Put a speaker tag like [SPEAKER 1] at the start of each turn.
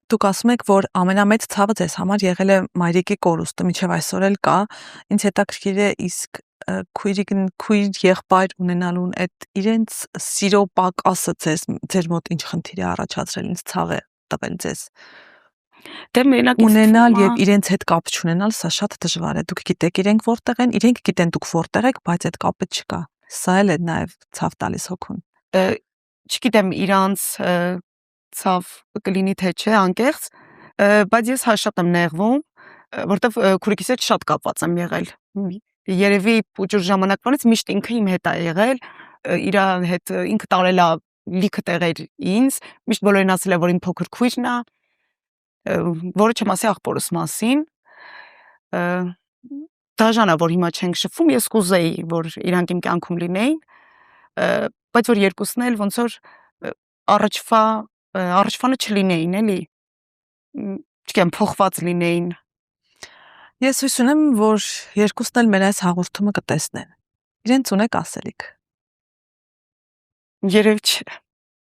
[SPEAKER 1] Դուք ասում եք, որ ամենամեծ ցավը ձեզ համար եղել է մայրիկի կորուստը, մինչև այսօր էլ կա։ Ինձ հետաքրքիր է իսկ քույր եղբայր ունենալուն այդ իրենց սիրո պակասը ձեր մոտ ինչ խնդիր է առաջացրել, ինչ ցավ է տվել ձեզ։
[SPEAKER 2] Դե մենակ
[SPEAKER 1] Ունենալ եւ իրենց հետ կապ չունենալ, սա շատ դժվար է։ Դուք գիտեք իրենք որտեղ են, իրենք գիտեն դուք որտեղ եք, բայց այդ կապը չկա։ Սա էլ է նաեւ ցավ տալիս հոգուն։
[SPEAKER 2] Չգիտեմ իրանց ցավ կլինի թե չէ անկեղծ, բայց ես շատ եմ նեղվում, որտեվ քուրիկիս հետ շատ կապված եմ եղել։ Երևի փոքր ժամանակվանից միշտ ինքը իմ հետ է եղել, իր հետ ինքը տարել է լիքը տեղեր ինձ, միշտ բոլորին ասել է, որ իմ փոքր քույրն է, որը չմասի աղբորս մասին։ Դաժան է, որ հիմա չենք շփվում, ես կուզեի, որ իրանք իմ կյանքում լինեին, բայց որ երկուսն էլ ոնց որ առաջվանը չլինեին, էլի, չգիտեմ, փոխված լինեին։
[SPEAKER 1] Ես հույս ունեմ, որ երկուսն էլ մեր այս հաղորդումը կտեսնեն։ Իրենց ունեք ասելիք։
[SPEAKER 2] Երևի չէ։